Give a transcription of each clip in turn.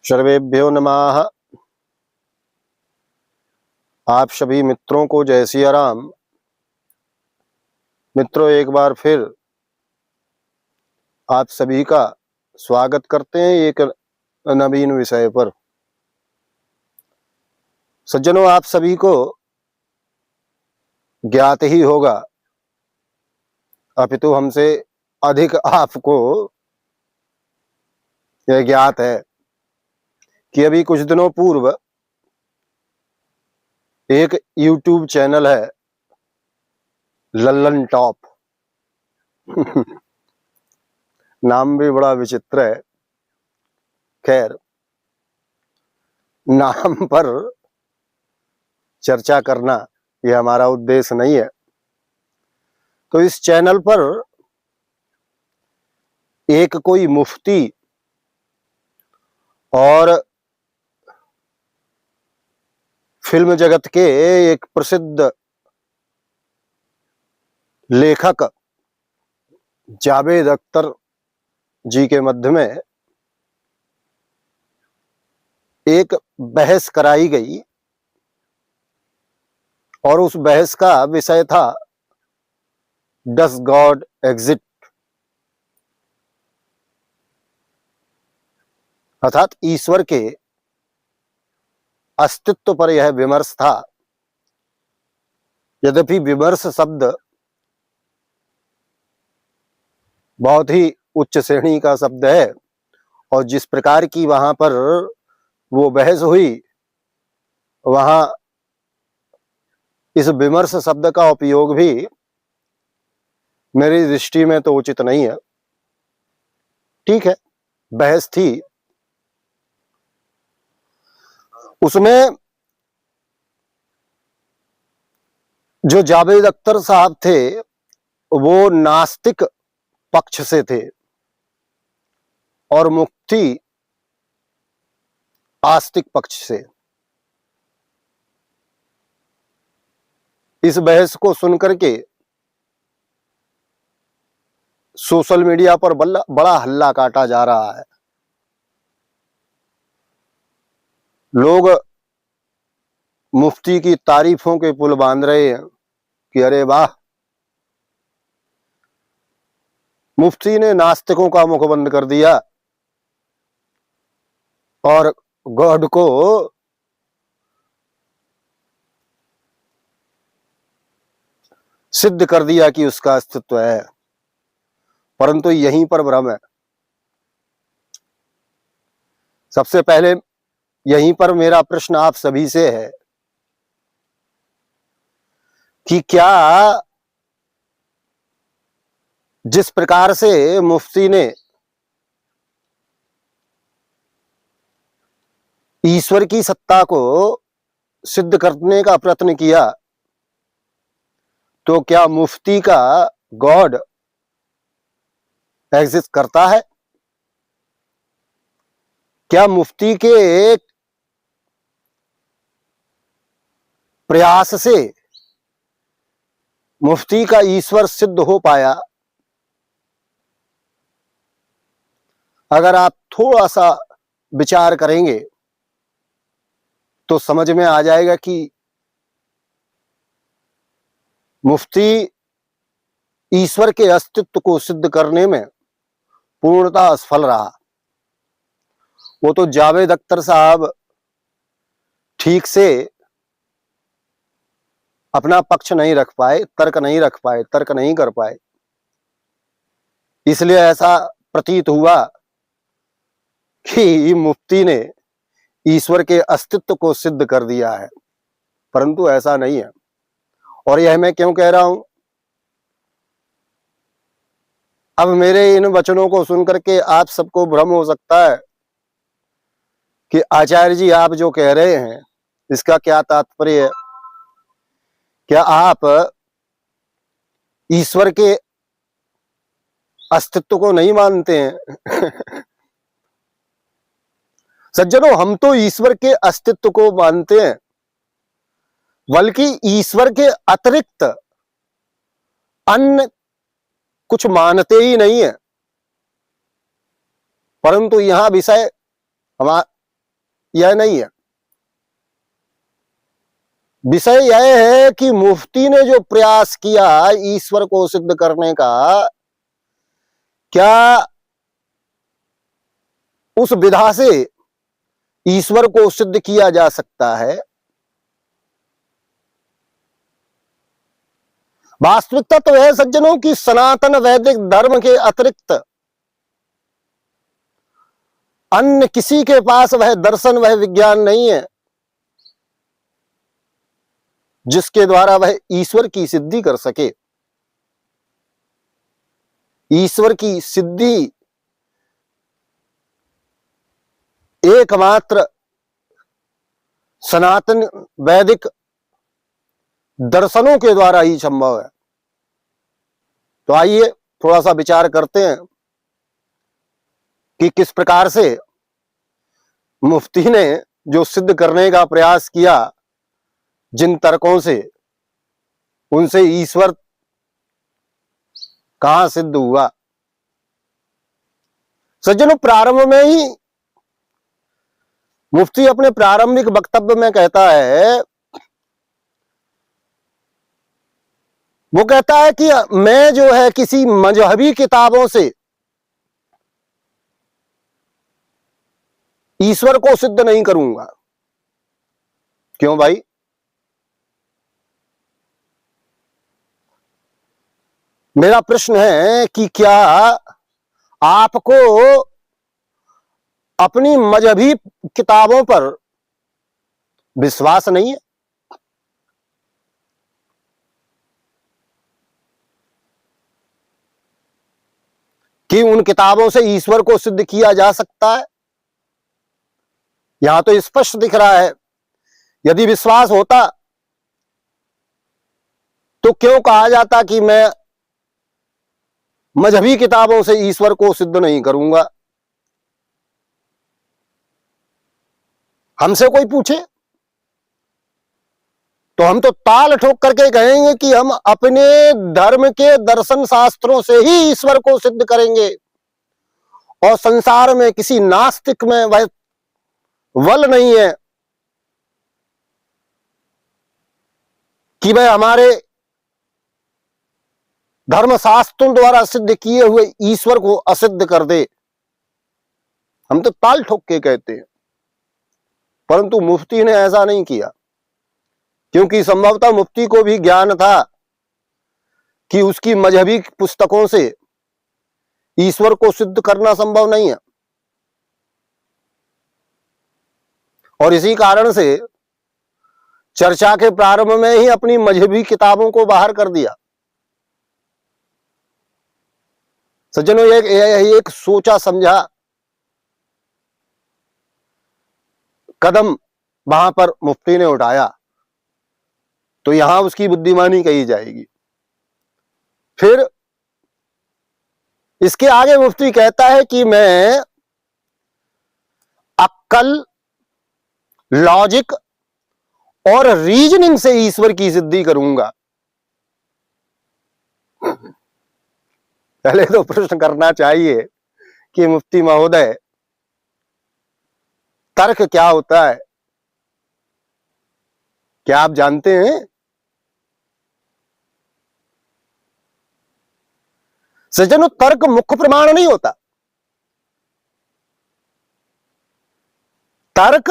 सर्वेभ्यो नमः। आप सभी मित्रों को जय सिया राम। मित्रों, एक बार फिर आप सभी का स्वागत करते हैं एक नवीन विषय पर। सज्जनों, आप सभी को ज्ञात ही होगा, अपितु हमसे अधिक आपको यह ज्ञात है कि अभी कुछ दिनों पूर्व एक YouTube चैनल है लल्लन टॉप नाम भी बड़ा विचित्र है। खैर, नाम पर चर्चा करना यह हमारा उद्देश्य नहीं है। तो इस चैनल पर एक कोई मुफ्ती और फिल्म जगत के एक प्रसिद्ध लेखक जावेद अख्तर जी के मध्य में एक बहस कराई गई और उस बहस का विषय था डस गॉड एग्जिस्ट, अर्थात ईश्वर के अस्तित्व पर यह विमर्श था। यद्यपि विमर्श शब्द बहुत ही उच्च श्रेणी का शब्द है और जिस प्रकार की वहां पर वो बहस हुई, वहां इस विमर्श शब्द का उपयोग भी मेरी दृष्टि में तो उचित नहीं है। ठीक है, बहस थी, उसमें जो जावेद अख्तर साहब थे वो नास्तिक पक्ष से थे और मुफ्ती आस्तिक पक्ष से। इस बहस को सुनकर के सोशल मीडिया पर बड़ा हल्ला काटा जा रहा है। लोग मुफ्ती की तारीफों के पुल बांध रहे हैं कि अरे वाह, मुफ्ती ने नास्तिकों का मुख बंद कर दिया और गॉड को सिद्ध कर दिया कि उसका अस्तित्व है। परंतु यहीं पर भ्रम है। सबसे पहले यहीं पर मेरा प्रश्न आप सभी से है कि क्या जिस प्रकार से मुफ्ती ने ईश्वर की सत्ता को सिद्ध करने का प्रयत्न किया, तो क्या मुफ्ती का गॉड एग्जिस्ट करता है? क्या मुफ्ती के प्रयास से मुफ्ती का ईश्वर सिद्ध हो पाया? अगर आप थोड़ा सा विचार करेंगे तो समझ में आ जाएगा कि मुफ्ती ईश्वर के अस्तित्व को सिद्ध करने में पूर्णतः असफल रहा। वो तो जावेद अख्तर साहब ठीक से अपना पक्ष नहीं रख पाए, तर्क नहीं कर पाए। इसलिए ऐसा प्रतीत हुआ कि मुफ्ती ने ईश्वर के अस्तित्व को सिद्ध कर दिया है, परंतु ऐसा नहीं है। और यह मैं क्यों कह रहा हूं? अब मेरे इन वचनों को सुनकर के आप सबको भ्रम हो सकता है कि आचार्य जी आप जो कह रहे हैं इसका क्या तात्पर्य है? क्या आप ईश्वर के अस्तित्व को नहीं मानते हैं? सज्जनों, हम तो ईश्वर के अस्तित्व को मानते हैं, बल्कि ईश्वर के अतिरिक्त अन्य कुछ मानते ही नहीं है। परंतु यहां विषय यह नहीं है। विषय यह है कि मुफ्ती ने जो प्रयास किया ईश्वर को सिद्ध करने का, क्या उस विधा से ईश्वर को सिद्ध किया जा सकता है? वास्तविकता तो है सज्जनों कि सनातन वैदिक धर्म के अतिरिक्त अन्य किसी के पास वह दर्शन, वह विज्ञान नहीं है जिसके द्वारा वह ईश्वर की सिद्धि कर सके। ईश्वर की सिद्धि एकमात्र सनातन वैदिक दर्शनों के द्वारा ही संभव है। तो आइए थोड़ा सा विचार करते हैं कि किस प्रकार से मुफ्ती ने जो सिद्ध करने का प्रयास किया जिन तर्कों से, उनसे ईश्वर कहां सिद्ध हुआ। सज्जनों, प्रारंभ में ही मुफ्ती अपने प्रारंभिक वक्तव्य में कहता है, वो कहता है कि मैं जो है किसी मजहबी किताबों से ईश्वर को सिद्ध नहीं करूंगा। क्यों भाई? मेरा प्रश्न है कि क्या आपको अपनी मजहबी किताबों पर विश्वास नहीं है? कि उन किताबों से ईश्वर को सिद्ध किया जा सकता है? यहां तो स्पष्ट दिख रहा है। यदि विश्वास होता तो क्यों कहा जाता कि मैं मजहबी किताबों से ईश्वर को सिद्ध नहीं करूंगा? हमसे कोई पूछे तो हम तो ताल ठोक करके कहेंगे कि हम अपने धर्म के दर्शन शास्त्रों से ही ईश्वर को सिद्ध करेंगे, और संसार में किसी नास्तिक में वह बल नहीं है कि वह हमारे धर्मशास्त्रों द्वारा सिद्ध किए हुए ईश्वर को असिद्ध कर दे। हम तो ताल ठोक के कहते हैं, परंतु मुफ्ती ने ऐसा नहीं किया, क्योंकि संभवतः मुफ्ती को भी ज्ञान था कि उसकी मजहबी पुस्तकों से ईश्वर को सिद्ध करना संभव नहीं है, और इसी कारण से चर्चा के प्रारंभ में ही अपनी मजहबी किताबों को बाहर कर दिया। सज्जनों, एक सोचा समझा कदम वहां पर मुफ्ती ने उठाया, तो यहां उसकी बुद्धिमानी कही जाएगी। फिर इसके आगे मुफ्ती कहता है कि मैं अक्ल, लॉजिक और रीजनिंग से ईश्वर की सिद्धि करूंगा। पहले तो प्रश्न करना चाहिए कि मुफ्ती महोदय, तर्क क्या होता है? क्या आप जानते हैं? सज्जनों, तर्क मुख्य प्रमाण नहीं होता। तर्क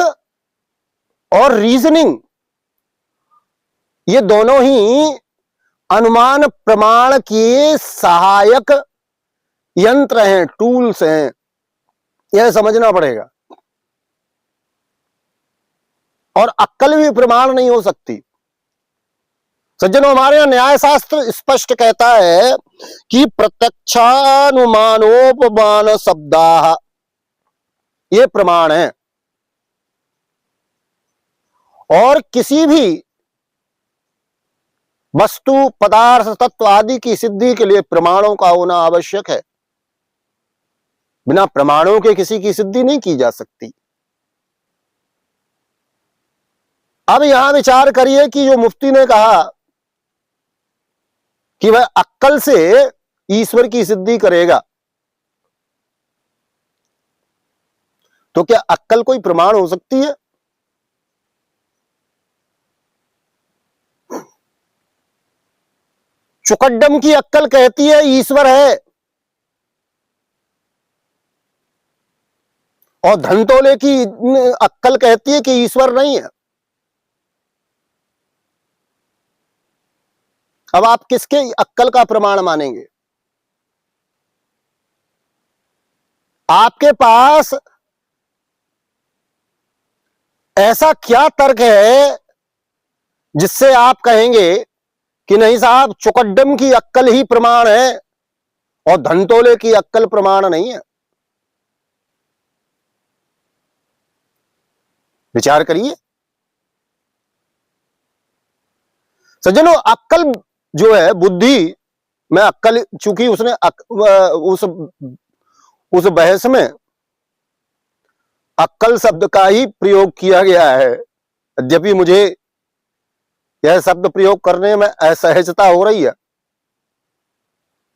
और रीजनिंग ये दोनों ही अनुमान प्रमाण के सहायक यंत्र हैं, टूल्स हैं। यह समझना पड़ेगा। और अक्ल भी प्रमाण नहीं हो सकती। सज्जनों, हमारे यहां न्याय शास्त्र स्पष्ट कहता है कि प्रत्यक्षानुमानोपमान शब्दाः ये प्रमाण है, और किसी भी वस्तु, पदार्थ, तत्व आदि की सिद्धि के लिए प्रमाणों का होना आवश्यक है। बिना प्रमाणों के किसी की सिद्धि नहीं की जा सकती। अब यहां विचार करिए कि जो मुफ्ती ने कहा कि वह अक्ल से ईश्वर की सिद्धि करेगा, तो क्या अक्कल कोई प्रमाण हो सकती है? चुकड्डम की अक्कल कहती है ईश्वर है, और धनतोले की अक्कल कहती है कि ईश्वर नहीं है। अब आप किसके अक्कल का प्रमाण मानेंगे? आपके पास ऐसा क्या तर्क है जिससे आप कहेंगे कि नहीं साहब, चुकड्डम की अक्कल ही प्रमाण है और धनतोले की अक्कल प्रमाण नहीं है? विचार करिए सज्जनों। अक्कल जो है, बुद्धि में अक्कल, चूंकि उसने उस बहस में अक्कल शब्द का ही प्रयोग किया गया है, यद्यपि मुझे यह शब्द प्रयोग करने में असहजता हो रही है,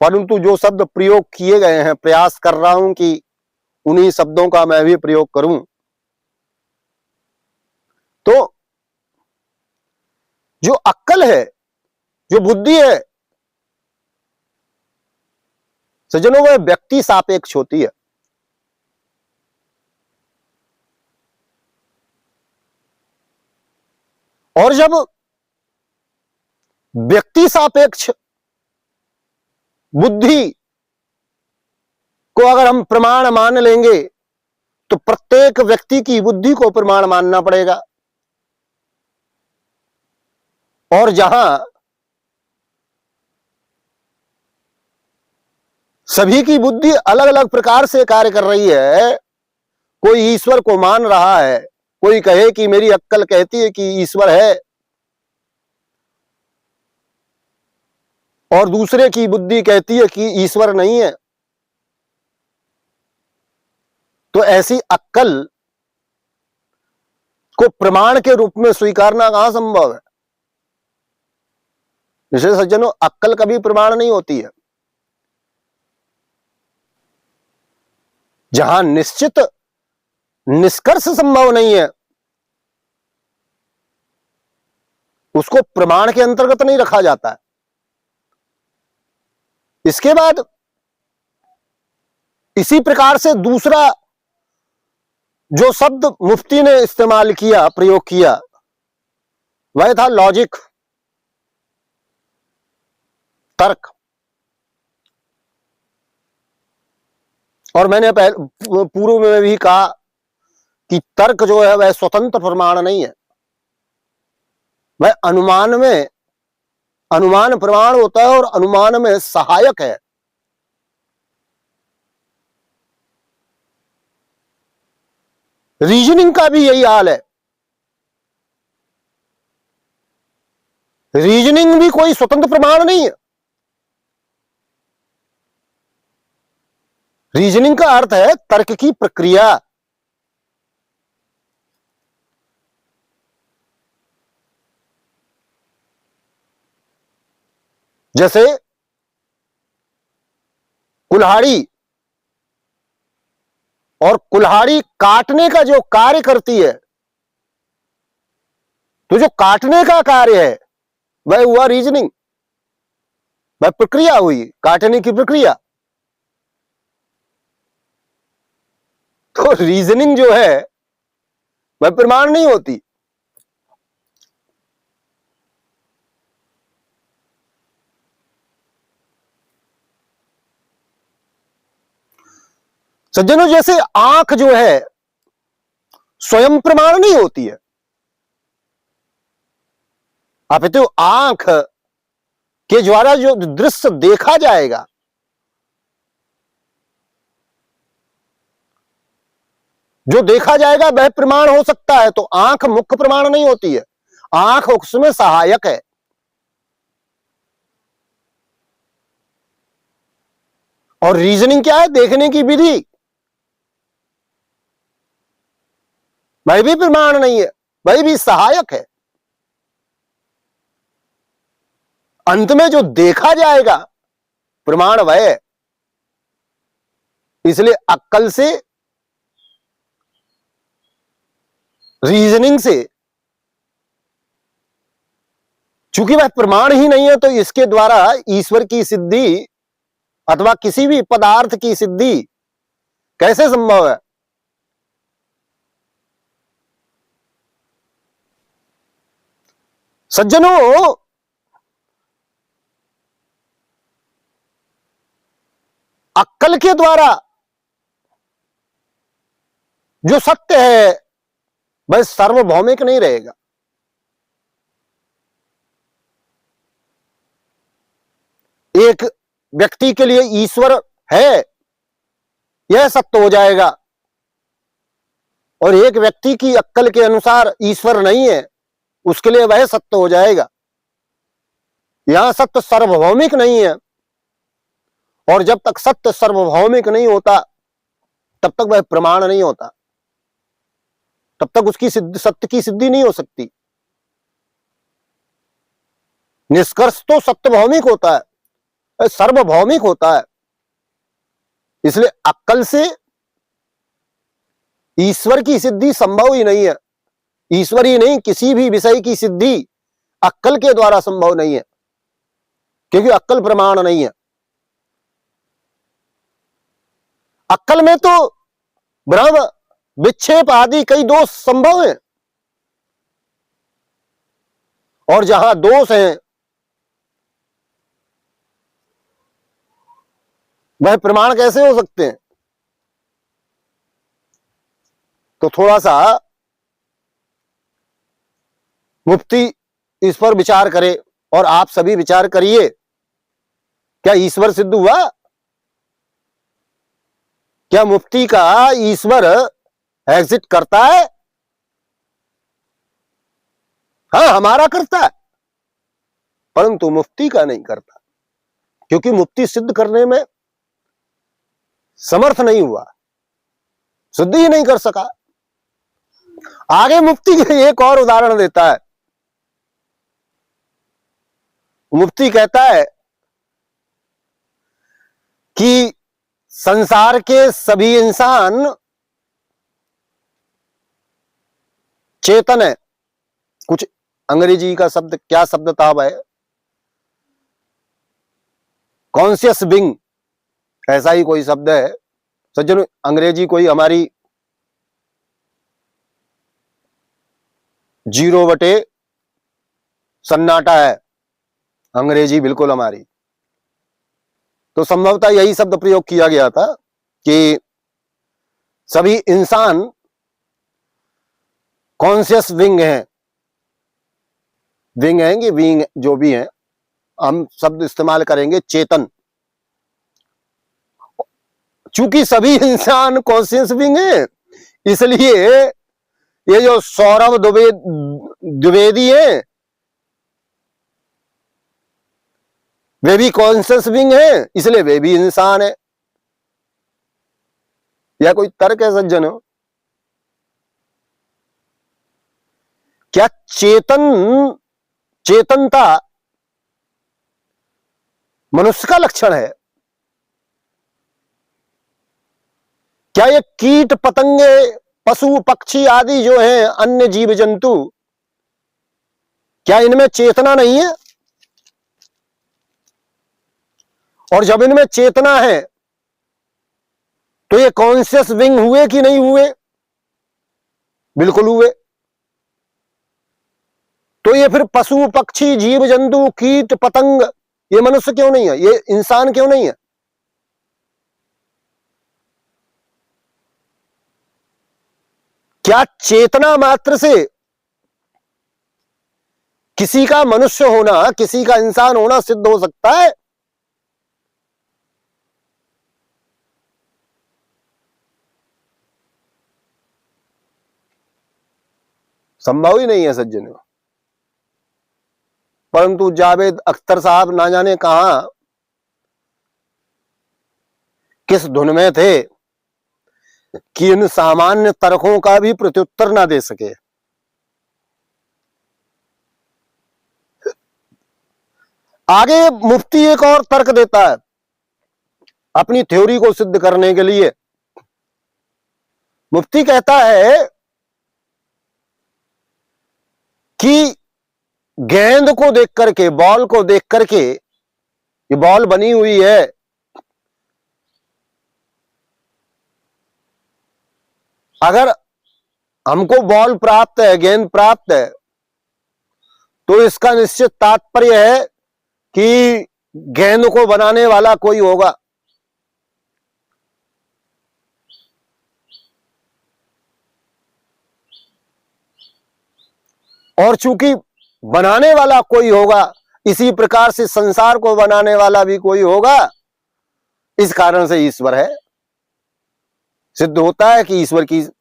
परंतु जो शब्द प्रयोग किए गए हैं प्रयास कर रहा हूं कि उन्हीं शब्दों का मैं भी प्रयोग करूं। तो जो अक्कल है, जो बुद्धि है सज्जनों, वह व्यक्ति सापेक्ष होती है। और जब व्यक्ति सापेक्ष बुद्धि को अगर हम प्रमाण मान लेंगे तो प्रत्येक व्यक्ति की बुद्धि को प्रमाण मानना पड़ेगा। और जहां सभी की बुद्धि अलग अलग प्रकार से कार्य कर रही है, कोई ईश्वर को मान रहा है, कोई कहे कि मेरी अक्कल कहती है कि ईश्वर है, और दूसरे की बुद्धि कहती है कि ईश्वर नहीं है, तो ऐसी अक्कल को प्रमाण के रूप में स्वीकारना कहां संभव है? इसलिए सज्जनों, अक्कल कभी प्रमाण नहीं होती है। जहां निश्चित निष्कर्ष संभव नहीं है उसको प्रमाण के अंतर्गत नहीं रखा जाता है। इसके बाद इसी प्रकार से दूसरा जो शब्द मुफ्ती ने इस्तेमाल किया, प्रयोग किया, वह था लॉजिक, तर्क। और मैंने पूर्व में भी कहा कि तर्क जो है वह स्वतंत्र प्रमाण नहीं है, वह अनुमान प्रमाण होता है और अनुमान में सहायक है। रीजनिंग का भी यही हाल है। रीजनिंग भी कोई स्वतंत्र प्रमाण नहीं है। रीजनिंग का अर्थ है तर्क की प्रक्रिया। जैसे कुल्हाड़ी, और कुल्हाड़ी काटने का जो कार्य करती है, तो जो काटने का कार्य है वह हुआ रीजनिंग, वह प्रक्रिया हुई, काटने की प्रक्रिया। तो रीजनिंग जो है वह प्रमाण नहीं होती। सज्जनों, जैसे आंख जो है स्वयं प्रमाण नहीं होती है। आप तो आंख के द्वारा जो दृश्य देखा जाएगा, जो देखा जाएगा वह प्रमाण हो सकता है, तो आंख मुख्य प्रमाण नहीं होती है, आंख उसमें सहायक है। और रीजनिंग क्या है? देखने की विधि, वह भी प्रमाण नहीं है, वह भी सहायक है। अंत में जो देखा जाएगा प्रमाण वह है। इसलिए अक्कल से रीजनिंग से, चूंकि वह प्रमाण ही नहीं है तो इसके द्वारा ईश्वर की सिद्धि अथवा किसी भी पदार्थ की सिद्धि कैसे संभव है? सज्जनों, अक्कल के द्वारा जो सत्य है वह सार्वभौमिक नहीं रहेगा। एक व्यक्ति के लिए ईश्वर है यह सत्य हो जाएगा, और एक व्यक्ति की अक्कल के अनुसार ईश्वर नहीं है उसके लिए वह सत्य हो जाएगा। यहां सत्य सार्वभौमिक नहीं है, और जब तक सत्य सार्वभौमिक नहीं होता तब तक वह प्रमाण नहीं होता, तब तक उसकी सत्य की सिद्धि नहीं हो सकती। निष्कर्ष तो सत्यभौमिक होता है, सार्वभौमिक होता है। इसलिए अक्कल से ईश्वर की सिद्धि संभव ही नहीं है। ईश्वर ही नहीं, किसी भी विषय की सिद्धि अक्कल के द्वारा संभव नहीं है, क्योंकि अक्कल प्रमाण नहीं है। अक्कल में तो भ्रम, विक्षेप आदि कई दोष संभव हैं, और जहां दोष हैं वह प्रमाण कैसे हो सकते हैं? तो थोड़ा सा मुफ्ती इस पर विचार करे, और आप सभी विचार करिए, क्या ईश्वर सिद्ध हुआ? क्या मुफ्ती का ईश्वर एग्जिट करता है? हाँ, हमारा करता है, परंतु मुफ्ती का नहीं करता, क्योंकि मुफ्ती सिद्ध करने में समर्थ नहीं हुआ, सिद्ध ही नहीं कर सका। आगे मुफ्ती एक और उदाहरण देता है। मुफ्ती कहता है कि संसार के सभी इंसान चेतन है। कुछ अंग्रेजी का शब्द, क्या शब्द था वह, कॉन्शियस बीइंग, ऐसा ही कोई शब्द है। सज्जन, अंग्रेजी कोई हमारी 0 सन्नाटा है, अंग्रेजी बिल्कुल हमारी। तो संभवतः यही शब्द प्रयोग किया गया था कि सभी इंसान कॉन्शियस विंग हैं, विंग हैं कि विंग, जो भी हैं, हम शब्द इस्तेमाल करेंगे चेतन। चूंकि सभी इंसान कॉन्शियस विंग हैं, इसलिए ये जो सौरभ द्विवेदी हैं वे भी कॉन्शियस बीइंग है, इसलिए वे भी इंसान है। यह कोई तर्क है सज्जनों? क्या चेतनता मनुष्य का लक्षण है? क्या ये कीट पतंगे, पशु पक्षी आदि जो हैं, अन्य जीव जंतु, क्या इनमें चेतना नहीं है? और जब इनमें चेतना है तो ये कॉन्शियस विंग हुए कि नहीं हुए? बिल्कुल हुए। तो ये फिर पशु पक्षी जीव जंतु कीट पतंग ये मनुष्य क्यों नहीं है? ये इंसान क्यों नहीं है? क्या चेतना मात्र से किसी का मनुष्य होना, किसी का इंसान होना सिद्ध हो सकता है? संभव ही नहीं है सज्जनों। परंतु जावेद अख्तर साहब ना जाने कहां किस धुन में थे कि इन सामान्य तर्कों का भी प्रत्युत्तर ना दे सके। आगे मुफ्ती एक और तर्क देता है अपनी थ्योरी को सिद्ध करने के लिए। मुफ्ती कहता है कि गेंद को देख करके, बॉल को देख करके, ये बॉल बनी हुई है, अगर हमको बॉल प्राप्त है, गेंद प्राप्त है, तो इसका निश्चित तात्पर्य है कि गेंद को बनाने वाला कोई होगा। और चूंकि बनाने वाला कोई होगा, इसी प्रकार से संसार को बनाने वाला भी कोई होगा। इस कारण से ईश्वर है। सिद्ध होता है कि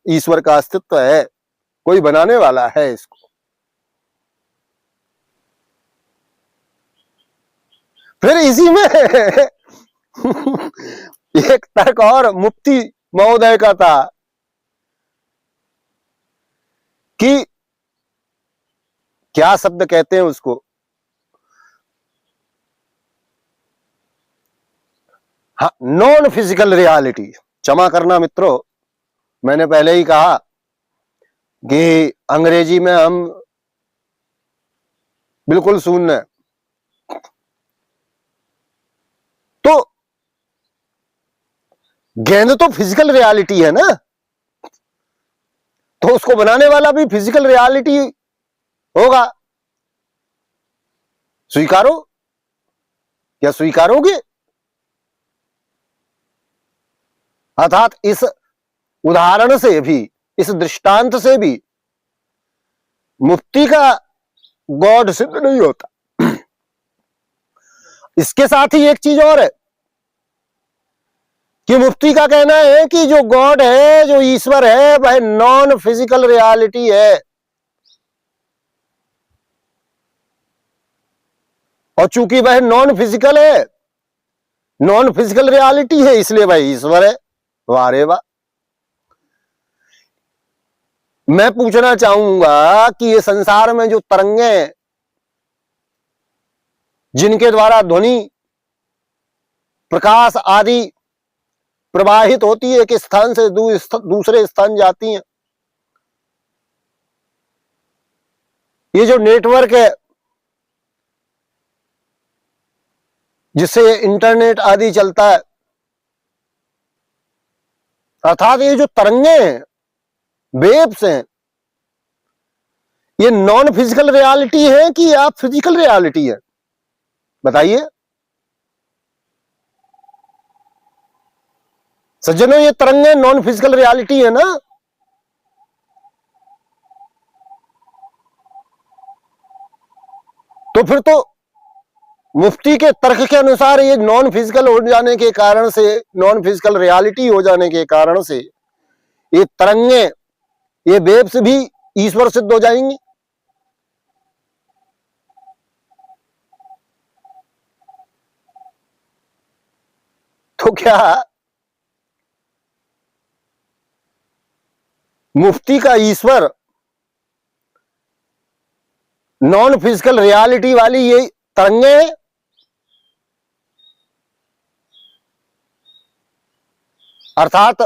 ईश्वर का अस्तित्व है, कोई बनाने वाला है इसको। फिर इसी में एक तर्क और मुफ्ती महोदय का था कि क्या शब्द कहते हैं उसको, हाँ, नॉन फिजिकल रियलिटी। क्षमा करना मित्रों, मैंने पहले ही कहा कि अंग्रेजी में हम बिल्कुल शून्य। तो गेंद तो फिजिकल रियलिटी है ना, तो उसको बनाने वाला भी फिजिकल रियलिटी होगा। स्वीकारो, क्या स्वीकारोगे? अर्थात इस उदाहरण से भी, इस दृष्टांत से भी मुफ्ती का गॉड सिद्ध नहीं होता। इसके साथ ही एक चीज और है कि मुफ्ती का कहना है कि जो गॉड है, जो ईश्वर है, वह नॉन फिजिकल रियलिटी है। और चूंकि वह नॉन फिजिकल है, नॉन फिजिकल रियलिटी है, इसलिए वह ईश्वर है। वाह रे वाह। मैं पूछना चाहूंगा कि ये संसार में जो तरंगे हैं, जिनके द्वारा ध्वनि, प्रकाश आदि प्रवाहित होती है, एक स्थान से दूसरे स्थान जाती हैं, ये जो नेटवर्क है जिससे इंटरनेट आदि चलता है, अर्थात ये जो तरंगे हैं, वेव्स हैं, ये नॉन फिजिकल रियलिटी है कि आप फिजिकल रियलिटी है? बताइए सज्जनों, ये तरंगे नॉन फिजिकल रियलिटी है ना? तो फिर तो मुफ्ती के तर्क के अनुसार ये नॉन फिजिकल हो जाने के कारण से, नॉन फिजिकल रियलिटी हो जाने के कारण से, ये तरंगे, ये वेव्स भी ईश्वर सिद्ध हो जाएंगी। तो क्या मुफ्ती का ईश्वर नॉन फिजिकल रियलिटी वाली ये तरंगे हैं? अर्थात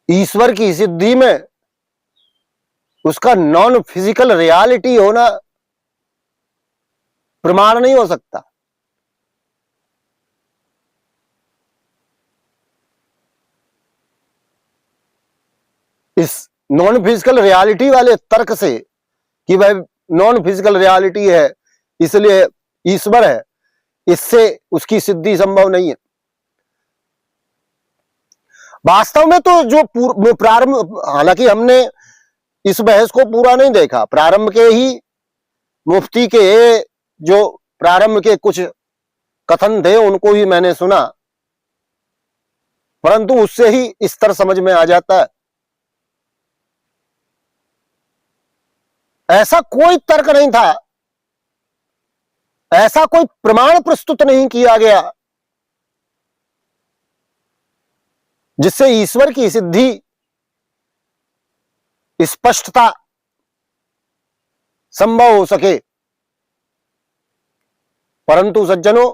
ईश्वर की सिद्धि में उसका नॉन फिजिकल रियलिटी होना प्रमाण नहीं हो सकता। इस नॉन फिजिकल रियलिटी वाले तर्क से कि वह नॉन फिजिकल रियलिटी है इसलिए ईश्वर है, इससे उसकी सिद्धि संभव नहीं है। वास्तव में तो जो प्रारंभ, हालांकि हमने इस बहस को पूरा नहीं देखा, प्रारंभ के ही मुफ्ती के जो प्रारंभ के कुछ कथन थे उनको ही मैंने सुना, परंतु उससे ही स्तर समझ में आ जाता है। ऐसा कोई तर्क नहीं था, ऐसा कोई प्रमाण प्रस्तुत नहीं किया गया जिससे ईश्वर की सिद्धि स्पष्टता संभव हो सके। परंतु सज्जनों,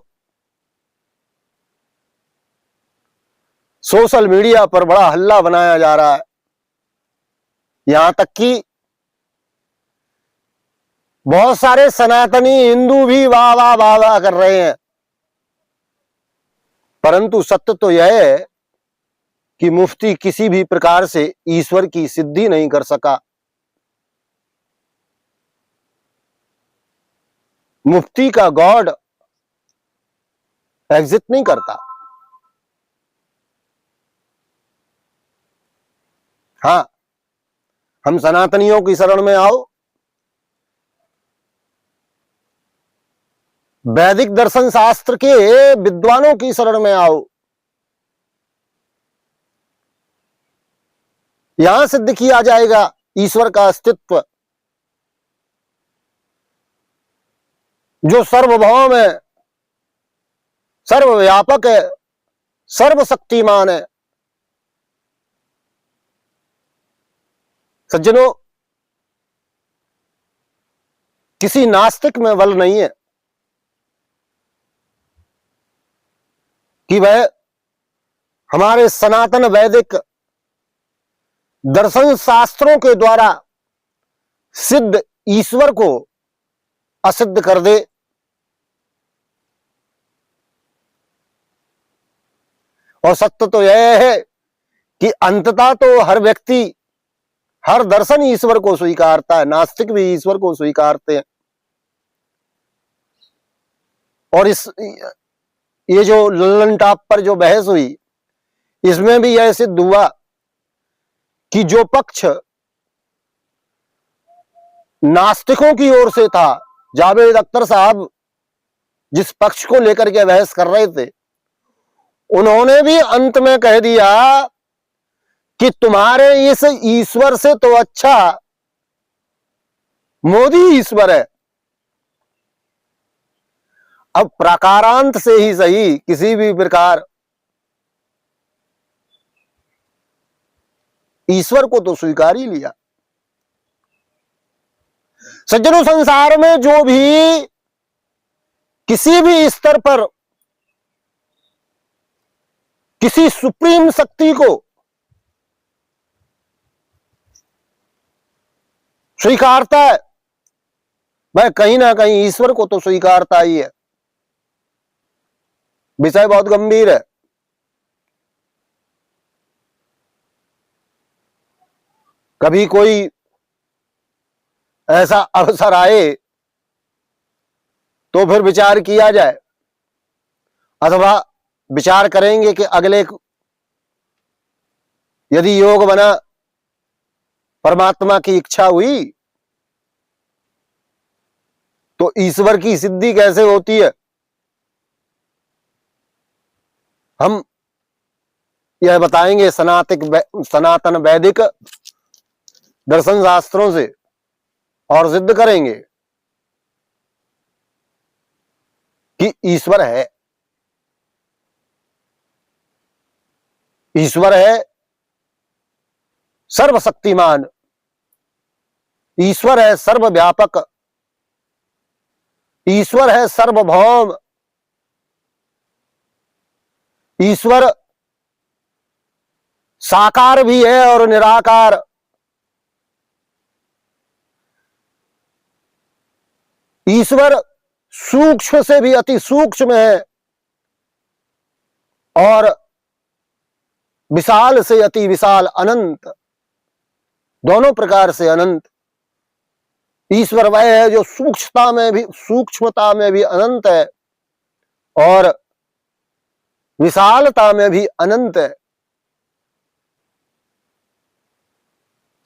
सोशल मीडिया पर बड़ा हल्ला बनाया जा रहा है, यहां तक कि बहुत सारे सनातनी हिंदू भी वाह वाह वाह वाह कर रहे हैं, परंतु सत्य तो यह है कि मुफ्ती किसी भी प्रकार से ईश्वर की सिद्धि नहीं कर सका। मुफ्ती का गॉड एग्जिस्ट नहीं करता। हाँ, हम सनातनियों की शरण में आओ, वैदिक दर्शन शास्त्र के विद्वानों की शरण में आओ, यहां सिद्ध किया जाएगा ईश्वर का अस्तित्व, जो सर्वभौम है, सर्वव्यापक है, सर्वशक्तिमान है। सज्जनों, किसी नास्तिक में बल नहीं है कि वह हमारे सनातन वैदिक दर्शन शास्त्रों के द्वारा सिद्ध ईश्वर को असिद्ध कर दे। और सत्य तो यह है कि अंततः तो हर व्यक्ति, हर दर्शन ईश्वर को स्वीकारता है, नास्तिक भी ईश्वर को स्वीकारते हैं। और ये जो लल्लन टॉप पर जो बहस हुई, इसमें भी यह सिद्ध हुआ कि जो पक्ष नास्तिकों की ओर से था, जावेद अख्तर साहब जिस पक्ष को लेकर के बहस कर रहे थे, उन्होंने भी अंत में कह दिया कि तुम्हारे इस ईश्वर से तो अच्छा मोदी ईश्वर है। अब प्राकारांत से ही सही, किसी भी प्रकार ईश्वर को तो स्वीकार ही लिया। सज्जनों, संसार में जो भी किसी भी स्तर पर किसी सुप्रीम शक्ति को स्वीकारता है, वह कहीं ना कहीं ईश्वर को तो स्वीकारता ही है। विषय बहुत गंभीर है। कभी कोई ऐसा अवसर आए तो फिर विचार किया जाए, अथवा विचार करेंगे कि अगले यदि योग बना, परमात्मा की इच्छा हुई, तो ईश्वर की सिद्धि कैसे होती है। हम यह बताएंगे सनातन वैदिक दर्शन शास्त्रों से, और सिद्ध करेंगे कि ईश्वर है। ईश्वर है सर्वशक्तिमान, ईश्वर है सर्वव्यापक, ईश्वर है सर्वभौम, ईश्वर साकार भी है और निराकार। ईश्वर सूक्ष्म से भी अति सूक्ष्म है और विशाल से अति विशाल, अनंत, दोनों प्रकार से अनंत। ईश्वर वह है जो सूक्ष्मता में भी अनंत है और विशालता में भी अनंत है।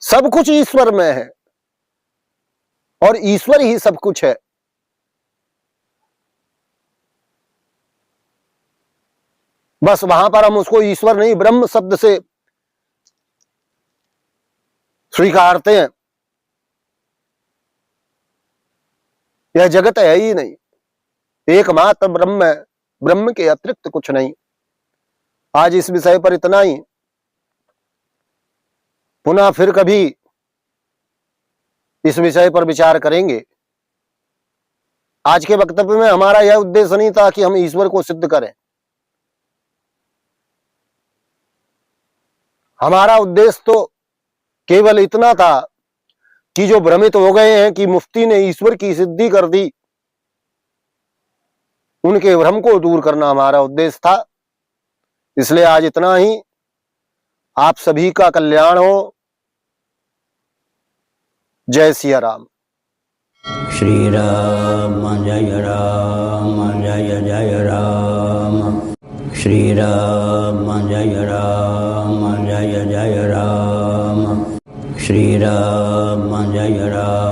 सब कुछ ईश्वर में है और ईश्वर ही सब कुछ है। बस वहां पर हम उसको ईश्वर नहीं, ब्रह्म शब्द से स्वीकारते हैं। यह जगत है ही नहीं, एकमात्र ब्रह्म है, ब्रह्म के अतिरिक्त कुछ नहीं। आज इस विषय पर इतना ही। पुनः फिर कभी इस विषय पर विचार करेंगे। आज के वक्तव्य में हमारा यह उद्देश्य नहीं था कि हम ईश्वर को सिद्ध करें। हमारा उद्देश्य तो केवल इतना था कि जो भ्रमित हो गए हैं कि मुफ्ती ने ईश्वर की सिद्धि कर दी, उनके भ्रम को दूर करना हमारा उद्देश्य था। इसलिए आज इतना ही। आप सभी का कल्याण हो। जय सिया राम। श्री राम जय राम जय जय राम। श्री राम जय राम जय जय राम। श्री राम जय राम।